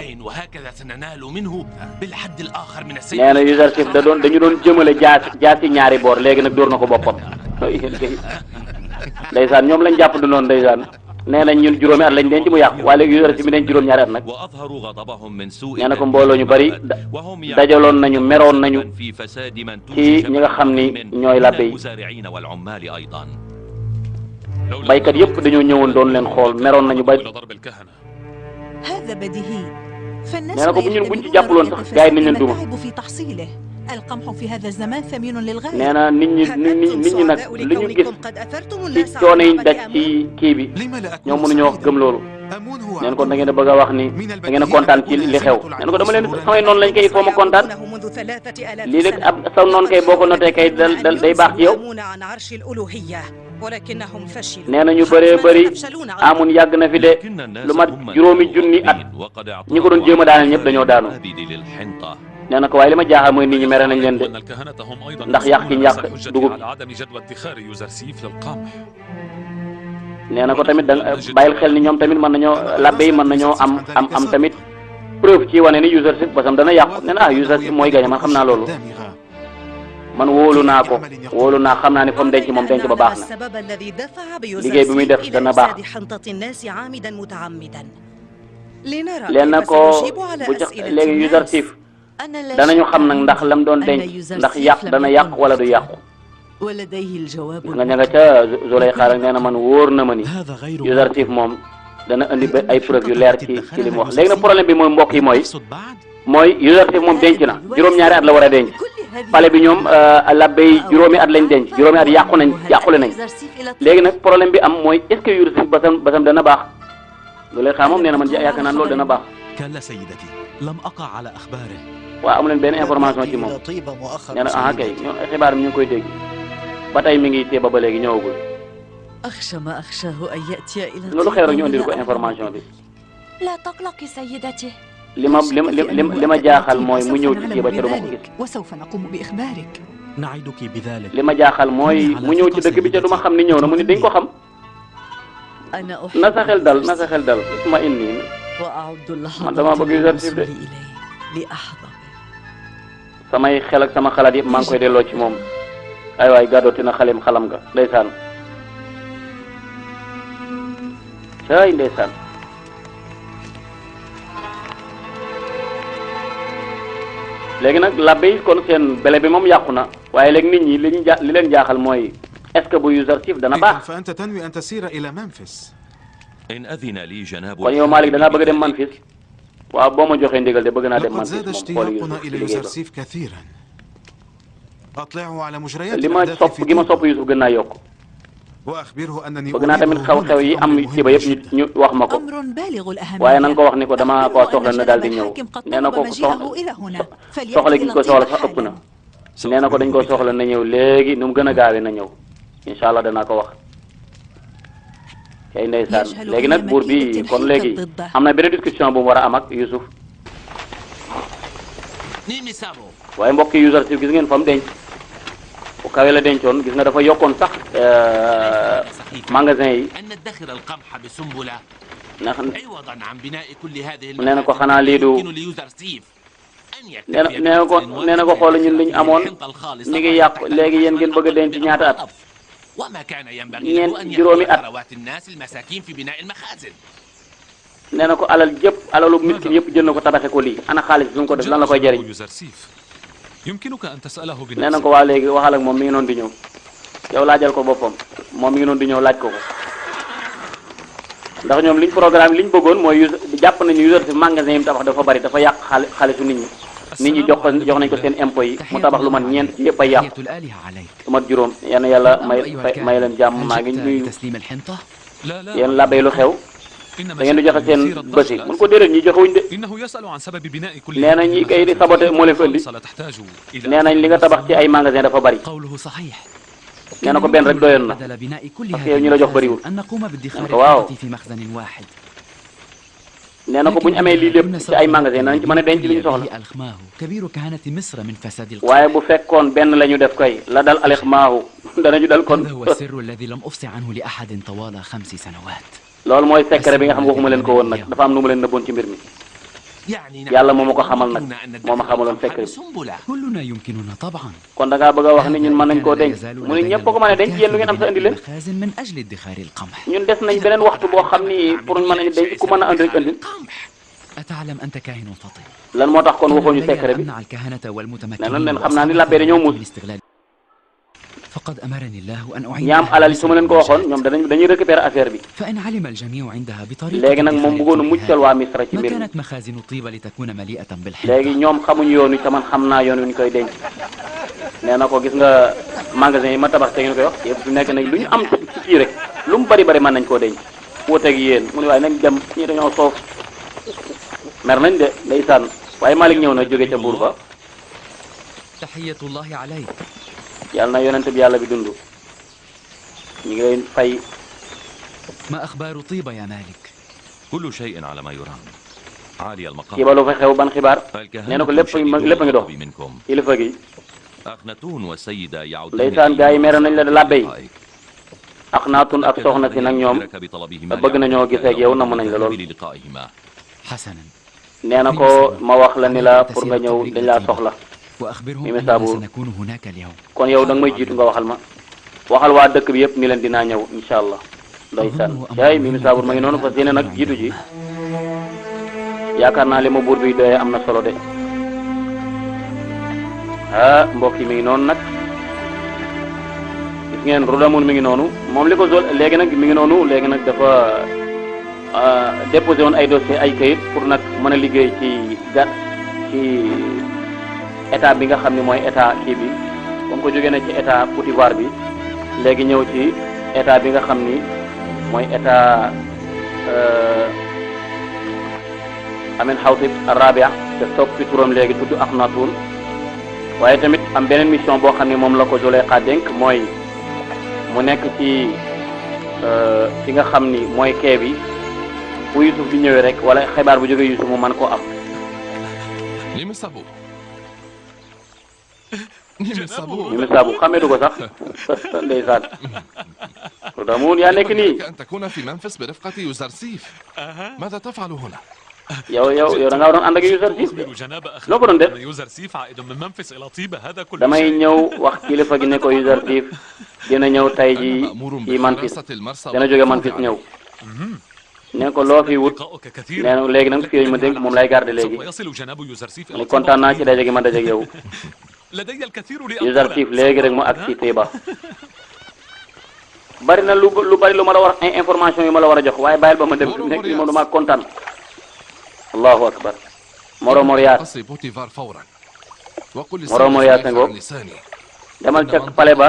nee na Yuzarsif dañu doon jëmale jaasi ñaari boor léegi nag dóor na ko boppam ndeysaan ñoom lañ jàpp du noonu ndeysaan nee nañ ñun juróomi at lañ denc mu yàqu waaye léegi Yuzarsif mi denc juróom-ñaari at nag nee na ko mbooloo ñu bari dajaloon nañu meroon nañu ci ñi nga xam ni ñooy labbe yi baykat yëpp dañoo ñëwoon doon leen xool meroon nañu ba nee na ko buñ ci jàppaloon sax gars yi nañ leen duma nee na nit ñi nag li ñu gis ci coono yi daj ci kii bi ñoom mënuñoo wax gëm loolu neen kon da ngeen a bëgg a wax ni da ngeen a kontaan ci li xew neen ko dama leen samay noonu lañ koy foo ma kontaan lii rek ab sa noonu kay boo ko notee kay day baax ci yow nee na ñu bëree bëri amun yàgg na fi de lu mat juróomi junni at ñi ko doon jéem a daaneel ñëpp dañoo daanu nee na ko waaye li ma jaaxal mooy nit ñi mere nañ leen de ndax yàq ki ñu yàq dugub nee na ko tamit da bàyyil xel ni ñoom tamit mën nañoo labbe yi mën nañoo am tamit preuve ci wane ni Yuzarsif basam dana yàqu nee na Yuzarsif mooy gañe man xam naa loolu man wóolu naa ko wóolu naa xam naa ni fa mu denc moom denc ba baax na liggéey bi muy def dana baax leen na ko bu jox léegi Yuzarsif danañu xam nag ndax lam doon denc ndax dana yàq wala du yàqu nga ña nga ca Zulaykha rek nee na man wóor na ma ni Yuzarsif moom dana indi ay preuve yu leer ci li mu wax léegi nag problème bi mooy mbokk yi mooy Yuzarsif moom denc na juróom-ñaari at la war a denc pale bi ñoom labbe yi juróomi at lañ denc juróomi at yàqule nañ léegi nag problème bi am mooy est-ce que Yuzarsif basam dana baax Zulaykha moom nee na man yaakaar naa loolu dana baax waaw amu leen benn information ci moom nee na ah kay ñoom xibaar mi ñu ngi koy dégg ba tey mi ngi téeba ba léegi ñëwagul nga lu xew rek ñu andil ko information bi li ma jaaxal mooy mu ñëw ci kii ba ca du ma ko gis li ma jaaxal mooy mu ñëw ci dëkk bi ca du ma xam ni ñëw na mu ni dañ ko xam na sa xel dal isma inni man dama bëgg Yuzarsif de samay xel ak sama xalaat yëpp maa ngi koy delloo ci moom ay waay gàddooti na xalam nga ndeysaan caay ndeysaan léegi nag labbe yi kon seen bele bi moom yàqu na waaye léegi nit ñi li leen jaaxal mooy est-ce que bu Yuzarsif dana baax kon yow Malick da ngaa bëgg a dem Memphis waaw boo ma joxee ndigal de bëgg naa dem Memphis moom xool Yuzarsif li ma sopp gi ma sopp Yusuf gën naa yokk وأخبره أنني bëgg naa tamit xew-xew yi am ci ba yëpp ñu wax ma ko أمر بالغ الأهمية. waaye na nga ko wax ni ko dama ko soxla na daal di ñëw nee na ko soxla gi ko soxla sax ëpp na nee na ko dañ ko soxla na ñëw léegi nu mu gën a gaawee na ñëw incha allah danaa ko wax kay ndeysaan léegi nag buur bi kon léegi am na benn discussion bu mu war a am ak Youssouf waaye mbokk yi Youssouf gis ngeen fa mu denc bu kawe la dencoon gis nga dafa yokkoon sax magasin yi ndax nee na ko xanaa lii du nee na ko xool ñun li ñu amoon mi ngi yàqu léegi yéen ngeen bëgg a denc ñaata at ñeent juróomi at nee na ko alal jëpp alalu miskin yëpp jël na ko tabaxe ko lii ana xaalis bi su ko def lan la koy jëriñ nee na ko waa léegi waxal ak moom mi ngi noonu di ñëw yow laajal ko boppam moom mi ngi noonu di ñëw laaj ko ko ndax ñoom liñ programme liñ bëggoon mooy jàpp nañu Youssouf magasin yi mu tabax dafa bari dafa yàq xaalisu nit ñi jox nañ ko seen impôt yi mu tabax lu mat ñeent ci yëpp ay yàqu lu mat juróom yéen yàlla may leen jàmm maa ngi nuyu yéen labay lu xew da ngeen di joxe seen bës yi mun ko déedéet ñi joxewuñ de nee nañ ñi kay di saboté moo leen fi indi nee nañ li nga tabax ci ay magasin dafa bari nee na ko benn rek doyoon na parce que yow ñu la jox bëriwul nee ko waaw nee na ko bu ñu amee lii lépp ci ay magasin nañ ci mën a denc li ñu soxla waaye bu fekkoon benn la ñu def koy la dal alixmaahu danañu dal kon loolu mooy secret bi nga xam waxuma leen ko woon nag dafa am nu mu leen nëbboon ci mbir mi yàlla moo ma ko xamal nag moo ma xamaloon secret bi kon da ngaa bëgg a wax ni ñun mën nañ koo denc mu ne ñëpp ko mën a denc yéen lu ngeen am sa indi leen ñun des nañ beneen waxtu boo xam ni pour mën nañu denc ku mën a andi rek andi lan moo tax kon waxoo ñu secret bi ne nan leen xam naa ni labbee dañoo muus ñaam alal su ma leen ko waxoon ñoom dañuy récupérer affaire bi léegi nag moom bëggoon a muccal waa Misra ci mbir mi léegi ñoom xamuñu yoon wi te man xam naa yoon wi ñu koy denc nee na ko gis nga magasin yi ma tabax te ngeen koy wax yëpp fi nekk nag lu ñu am ci kii rek lu mu bari bari mën nañ koo denc wuuteeg yéen mu ne waaye nañ dem ñii dañoo soof mer nañ de ndeysaan waaye Malick ñëw na jóge ca buur ba yàlla na yonent bi yàlla bi dund ñu ngi leen fay ما أخبار طيبة يا مالك؟ كل شيء على ما يرام عالي المقام Tiiba lu fa xew ban xibaar nee na ko lépp a ngi dox kilifa gi أخناتون والسيدة يعودون ndeysaan gars yi mere nañ la labbe yi Axnaatun ak soxna si nag ñoom bëgg nañoo gisee ak yow namm nañ la lool nee na ko ma wax la ni la pour nga ñëw dañ laa soxla mi Misaabuur kon yow da nga may jiitu nga waxal ma waxal waa dëkk bi yëpp ni leen dinaa ñëw incha allah ndeysaan yaay mi Misaabuur ma ngi noonu fas yéene nag jiitu ji yaakaar naa li ma buur bi doyee am na solo de ah mbokk yi mi ngi noonu nag gis ngeen Rudamun mi ngi noonu moom li ko zol léegi nag mi ngi noonu léegi nag dafa déposé woon ay dossier ay kayit pour nag mën a liggéey ci ci état bi nga xam ne mooy état kii bi ba mu ko jógee na ci état Côte d'Ivoire bi léegi ñëw ci état bi nga xam ni mooy état Amin Xawtib Arabia te toog ci turam léegi tudd Axnaatun waaye tamit am beneen mission boo xam ne moom la ko Zuleyxa dénk mooy mu nekk ci fi nga xam ni mooy kee bi bu Yusuf bi ñëwee rek wala xibaar bu jógee Yusuf mu mën koo am. li mu sabu xamee du ko sax ndeysaan Rudamun yaa nekk nii أن تكون في منفس برفقة يوزرسيف ماذا تفعل هنا؟ yow da ngaa waroon ànd ak Youssouf loo ko doon def damay ñëw wax kilifa gi ne ko Youssouf dina ñëw tay ji ci Memphis dina jóge Memphis ñëw ne ko loo fi wut nee na léegi nag fii ma dénk moom lay garder léegi ni kontaan naa ci daje gi ma daje ak yow Youssouf léegi rek mu ak ci Tiiba bari na lu bari lu ma la war information yi ma la war a jox waaye bàyyil ba ma dem fi mu nekk nii moom dama kontaan allahu akbar Moro Moriyaat Moro Moriyaat ngoog demal ca pale ba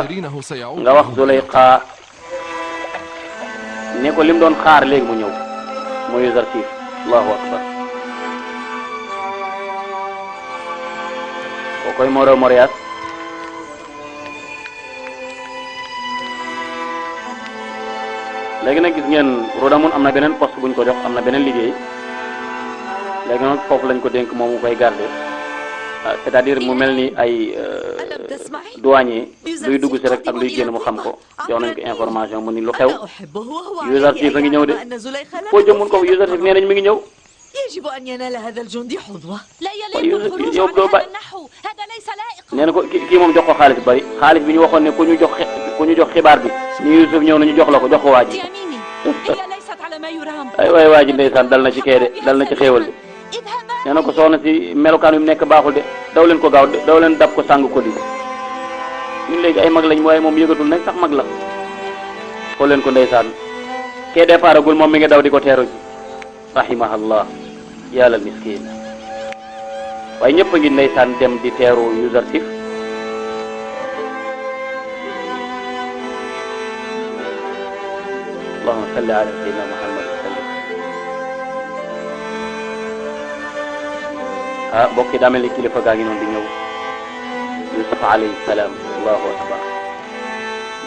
nga wax Zuleyxa ne ko lim doon xaar léegi mu ñëw mooy Yuzarsif. allahu akbar. koo koy Moro Morias léegi nag gis ngeen Rodamun am na beneen poste buñ ko jox am na beneen liggéey léegi nag foofu lañ ko dénk moom mu koy garder c'est-à-dire mu mel ni ay douanier luy dugg si rek ak luy génn mu xam ko jox nañ ko information mu ni lu xew Yuzarsif a ngi ñëw de foo jëm mun ko Yuzarsif nee nañ mi ngi ñëw. يجب أن ينال هذا الجندي حظوة. لا يليق الخروج على هذا النحو، هذا ليس لائق. nee na ko kii moom jox ko xaalis bari xaalis bi ñu waxoon ne ku ñu jox xibaar bi ni Yusuf ñëw na ñu jox la ko jox ko waa ji. ay waay waa ji ndeysaan dal na ci kee de dal na ci xéewal de. nee na ko soxna si melokaan wi mu nekk baaxul de daw leen ko gaaw daw leen dab ko sàng ko lii ñun léegi ay mag lañ waaye moom yëgatul nag sax mag la xool leen ko ndeysaan kee départ agul moom mi ngi daw di ko teeru ji rahimahallah yàlla miskin waaye ñëpp a ngi ndeysaan dem di teeru Yuzarsif allahumma salli ala sayyidina Muhammad wa sallim mbokk yi daa mel ni kilifa gaa ngi noonu di ñëw Yusuf alayhi salaam allahu akbar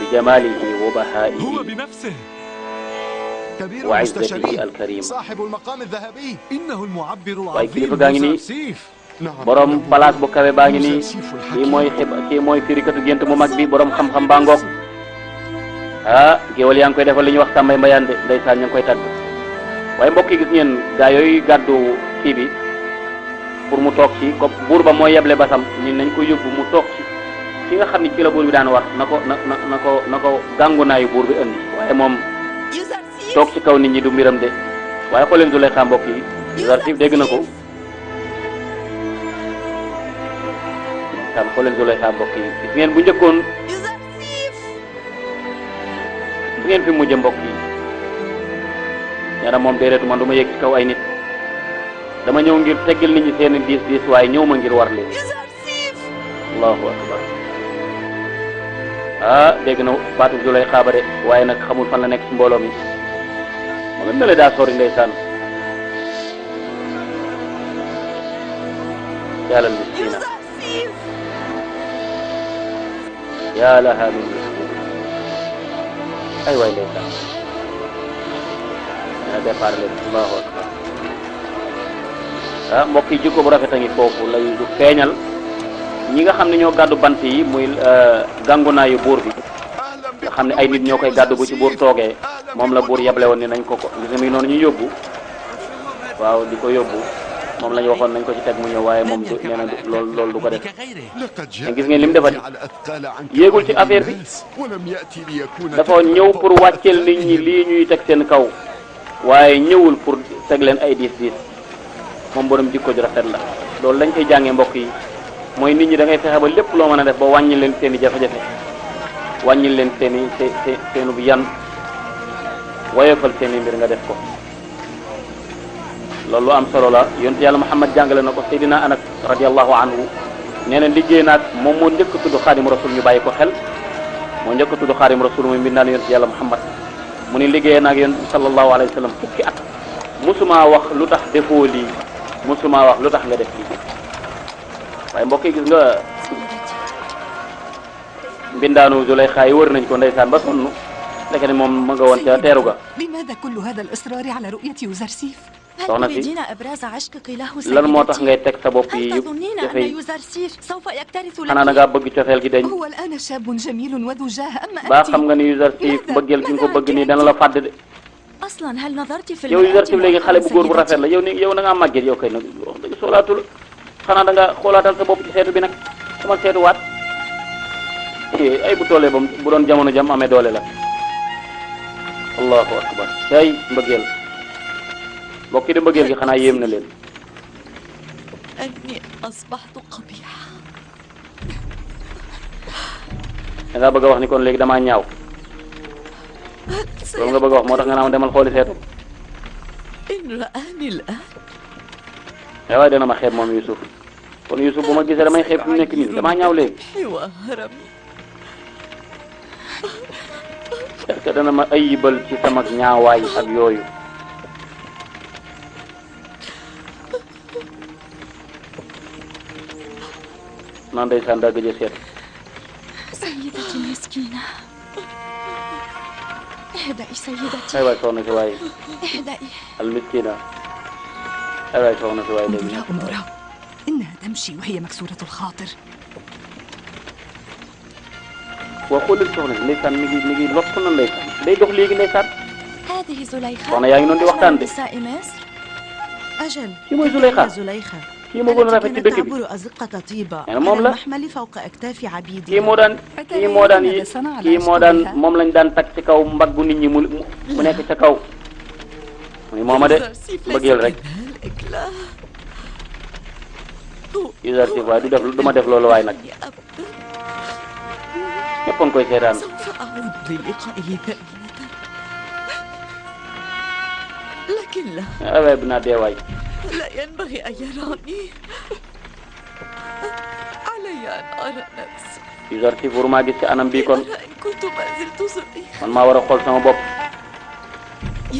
bi jamalihi wa bahaihi هو بنفسه كبير وعزته الكريم صاحب المقام الذهبي إنه المعبر waaye kilifa العظيم gaa ngi nii يوزرسيف borom place bu kawe baa ngi nii kii mooy firikatu gént mu mag bi borom xam-xam baa ngoog géwal yaa ngi koy defal li ñuy wax sàmbay mbayaan de ndeysaan ña ngi koy tàgg waaye mbokk yi gis ngeen gaa yooyu gàddu kii bi pour mu toog ci ko buur ba mooy yeble basam ni nañ ko yóbbu mu toog ci ki nga xam ni ci la buur bi daan war na ko gàngunaayu buur bi indi waaye moom toog ci kaw nit ñi du mbiram de waaye xooleen Zuleyxa mbokk yi Yuzarsif dégg na ko xam xooleen Zuleyxa mbokk yi gis ngeen bu njëkkoon gis ngeen fi mujj mbokk yi ñaara moom déedéetu man du ma yegg ci kaw ay nit dama ñëw ngir teggil nit ñi seeni diis waaye ñëw ma ngir war leen allahu akbar dégg na baatu Zuleyxa ba de waaye nag xamul fan la nekk ci mbooloo mi ma nga mel daa sori ndeysaan yàlla miskina yaa laha min miskin ay waay ndeysaan dina départ leen allahu akbar mbokk yi jikko bu rafet a ngi foofu lay du feeñal ñi nga xam ne ñoo gàddu bant yi muy gàngunaayu buur bi nga xam ne ay nit ñoo koy gàddu bu ci buur toogee moom la buur yeble woon ni nañ ko gis nga mi noonu ñu yóbbu waaw di ko yóbbu moom la ñu waxoon nañ ko ci teg mu ñëw waaye moom du nee na loolu du ko def te gis ngeen li mu defati yéegul ci affaire bi dafa ñëw pour wàcceel nit ñi lii ñuy teg seen kaw waaye ñëwul pour teg leen ay diis moom borom jikko ju rafet la loolu lañ koy jàngee mbokk yi mooy nit ñi da ngay fexe ba lépp loo mën a def ba wàññi leen seen i jafe-jafe wàññi leen seenu bu yan woyofal seen i mbir nga def ko loolu am solo la yonent yàlla Muhammad jàngale na ko Seydina Anas radiyallahu anhu nee na liggéey naag moom moo njëkk tudd Xaadimu Rasul ñu bàyyi ko xel moo njëkk tudd Xaadimu Rasul muy mbindaan yonent yàlla Muhammad mu ni liggéey naag yonent bi sallallahu alayhi wa sallam fukki at musuma wax lu tax defoo lii musuma wax lu tax nga def lii waaye mbokk yi gis nga mbindaanu Zuleyxa yi wër nañ ko ndeysaan ba sonn nekk ne moom ma nga woon ca teeru ga لماذا كل هذا الإصرار على رؤية يوزرسيف؟ soxna si lan moo tax ngay teg sa bopp yi yëpp jafe yi xanaa da ngaa bëgg cofeel gi dañ هو الآن شاب جميل وذو جاه أما baa xam nga ni Yuzarsif bëggeel gi nga ko bëgg nii dana la fàdd de yow Yuzarsif léegi xale bu góor bu rafet la yow na ngaa màgget yow kay nag wax dëgg soolaatul xanaa da nga xoolaatal sa bopp ci seetu bi nag sama seetuwaat ay bu toolee ba bu doon jamono jam amee doole la allahu akbar tay mbëggeel mbokk yi de mbëggeel gi xanaa yéem na leen أني أصبحت قبيحة da ngaa bëgg a wax ni kon léegi damaa ñaaw loolu nga bëgg a wax moo tax nga naan demal xooli seetu إن رآني الآن waaye dana ma xeeb moom Yusuf kon Yusuf bu ma gisee damay xeeb fi mu nekk nii damaa ñaaw léegi te dana ma ayibal ci sama ñaawaay ak yooyu. naan ndeysaan daa gëj a seet. سيدتي المسكينة اهدئي سيدتي. ay waay soxna si waay. اهدئي. المسكينة. ay waay soxna si waay léegi. انظرا إنها تمشي وهي مكسورة الخاطر. waa xoolal soxna si ndeysaan mi ngi lott na ndeysaan day dox léegi ndeysaan. هذه زليخة. soxna yaa ngi noonu di waxtaan de. نساء مصر. أجل. kii mooy Zuleyxa. زليخة. kii moo gën a rafet ci dëkk bi. تعبر أزقة طيبة moom على la. المحمل فوق أكتاف عبيدها. kii moo daan moom lañ daan tag ci kaw mbaggu nit ñi mu nekk ca kaw. muy mooma de bëggeel rek. Yuzarsif waaye du ma def loolu waay nag. ñëpp a ngi koy seetaan. سوف أعود للقائه ثانية لكن لا. waaye dinaa dee waay. لا ينبغي أن يراني. علي أن أرى نفسي. Yuzarsif waruma gis ci anam bii kon. إن كنت ما زلت زليخة. man maa war a xool sama bopp.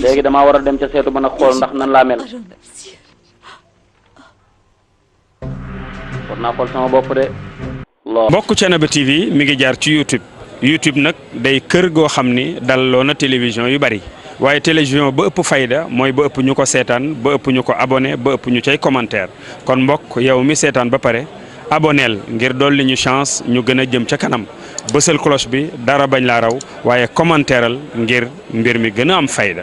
léegi damaa war a dem ca seetu ba nag xool ndax nan laa mel. war naa xool sama bopp de. mbokk Thiénaba TV mi ngi jaar ci YouTube nag day kër goo xam ni dalloo na télévision yu bari waaye télévision ba ëpp fayda mooy ba ëpp ñu ko seetaan ba ëpp ñu ko abonné ba ëpp ñu cay commentaire kon mbokk yow mi seetaan ba pare aboneel ngir dolli ñu chance ñu gën a jëm ca kanam bësal cloche bi dara bañ laa raw waaye commentaireal ngir mbir mi gën a am fayda.